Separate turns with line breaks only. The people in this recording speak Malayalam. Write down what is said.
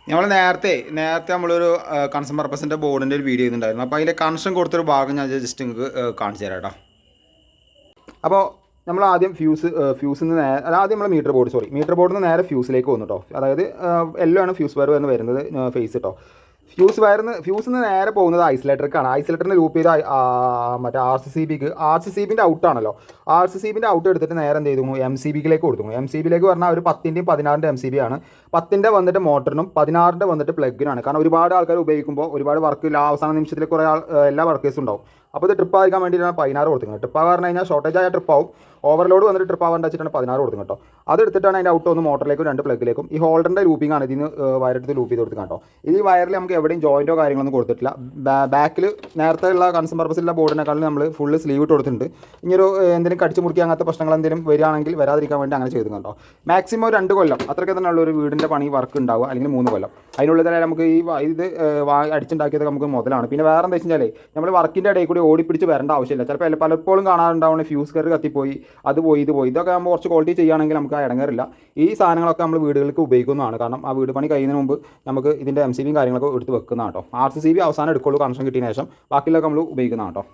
നമ്മൾ നേരത്തെ നമ്മളൊരു കൺസ്യൂമർ പർപ്പസിൻ്റെ ബോർഡിൻ്റെ ഒരു വീഡിയോ ചെയ്തിട്ടുണ്ടായിരുന്നു. അപ്പോൾ അതിൻ്റെ കണക്ഷൻ കൊടുത്തൊരു ഭാഗം ഞാൻ ജസ്റ്റ് നിങ്ങൾക്ക് കാണിച്ചു തരാം കേട്ടോ. അപ്പോൾ നമ്മൾ ആദ്യം ഫ്യൂസിൽ നിന്ന് ആദ്യം നമ്മൾ മീറ്റർ ബോർഡിൽ നിന്ന് നേരെ ഫ്യൂസിലേക്ക് വന്നു കേട്ടോ. അതായത് എല്ലോ ആണ് ഫ്യൂസ് വയർ എന്ന് വരുന്നത് ഫേസ് കേട്ടോ. ഫ്യൂസിൽ നിന്ന് നേരെ പോകുന്നത് ഐസൊലേറ്ററിക്കാണ്. ഐസൊലേറ്ററിന് ലൂപ്പ് ചെയ്ത മറ്റേ ആർ സി സി ബിൻ്റെ ഔട്ടാണല്ലോ. ആർ സി സി ബിൻ്റെ ഔട്ട് എടുത്തിട്ട് നേരെ എന്ത് ചെയ്തു എം സി ബിയിലേക്ക് കൊടുത്തു. എം സി ബിയിലേക്ക് പറഞ്ഞാൽ ഒരു 10ൻ്റെയും 16ൻ്റെ എം സി ബി ആണ്. 10ൻ്റെ വന്നിട്ട് മോട്ടറിനും 16ൻ്റെ വന്നിട്ട് പ്ലഗിനാണ്. കാരണം ഒരുപാട് ആൾക്കാർ ഉപയോഗിക്കുമ്പോൾ ഒരുപാട് വർക്ക് അവസാന നിമിഷത്തിൽ കുറേ എല്ലാ വർക്കേഴ്സും ഉണ്ടാവും. അപ്പോൾ ഇത് ട്രിപ്പ് ആയിരിക്കാൻ വേണ്ടിയിട്ടാണ് 16 കൊടുക്കുന്നത്. ട്രിപ്പ് പറഞ്ഞു കഴിഞ്ഞാൽ ഷോർട്ടേജ് ആയ ട്രിപ്പാവും. ഓവർലോഡ് വന്നിട്ട് ട്രിപ്പ് ആവാൻ വെച്ചിട്ടാണ് 16 കൊടുക്കും കേട്ടോ. അതെടുത്തിട്ടാണ് അതിൻ്റെ ഔട്ട് ഒന്ന് മോട്ടറിലേക്കും 2 പ്ലഗിലേക്കും. ഈ ഹോൾഡറിൻ്റെ ലൂപ്പിംഗ് ആണ് ഇതിന് വയറെടുത്ത് ലൂപ്പ് ചെയ്ത് കൊടുക്കുക കേട്ടോ. ഈ വയറിൽ നമുക്ക് എവിടെയും ജോയിൻറ്റോ കാര്യങ്ങളൊന്നും കൊടുത്തിട്ടില്ല. ബാക്കിൽ നേരത്തെ ഉള്ള കൺസ്യൂമർ പർപ്പസിലുള്ള ബോർഡിനേക്കാളും നമ്മൾ ഫുള്ള് സ്ലീവ് ഇട്ട് കൊടുത്തിട്ടുണ്ട്. ഇനിയൊരു എന്തെങ്കിലും കടിച്ചു മുറിക്കുക അങ്ങനത്തെ പ്രശ്നങ്ങൾ എന്തെങ്കിലും വരികയാണെങ്കിൽ വരാതിരിക്കാൻ വേണ്ടി അങ്ങനെ ചെയ്തു കേട്ടോ. മാക്സിമം 2 കൊല്ലം അത്രയ്ക്ക് തന്നെ ഉള്ള ഒരു വീടിൻ്റെ പണി വർക്ക് ഉണ്ടാവുക, അല്ലെങ്കിൽ 3 കൊല്ലം. അതിനുള്ളിൽ തന്നെ നമുക്ക് ഇത് അടിച്ചുണ്ടാക്കിയത് നമുക്ക് മുതലാണ്. പിന്നെ വേറെ എന്താ വെച്ചാൽ നമ്മൾ വർക്കിൻ്റെ ഇടയിൽ കൂടി ഓടിപ്പിടിച്ച് വരേണ്ട ആവശ്യമില്ല. ചിലപ്പോൾ പലപ്പോഴും കാണാറുണ്ടാവുന്ന ഫ്യൂസ് കയറി കത്തിപ്പോയി, അത് പോയി ഇത് പോയി. ഇതൊക്കെ നമ്മൾ കുറച്ച് ക്വാളിറ്റി ചെയ്യുകയാണെങ്കിൽ നമുക്ക് ഇടങ്ങാറില്ല. ഈ സാധനങ്ങളൊക്കെ നമ്മൾ വീടുകൾക്ക് ഉപയോഗിക്കുന്നതാണ്. കാരണം ആ വീട് പണി കഴിയുന്നതിന് മുമ്പ് നമുക്ക് ഇതിൻ്റെ എം സി ബിയും കാര്യങ്ങളൊക്കെ എടുത്ത് വെക്കുന്നതാണ് കേട്ടോ. ആർ സി സി ബി അവസാനം എടുക്കുള്ളൂ കണക്ഷൻ കിട്ടിയതിന് ശേഷം. ബാക്കിയുള്ളതൊക്കെ നമ്മൾ ഉപയോഗിക്കുന്നതാണ് കേട്ടോ.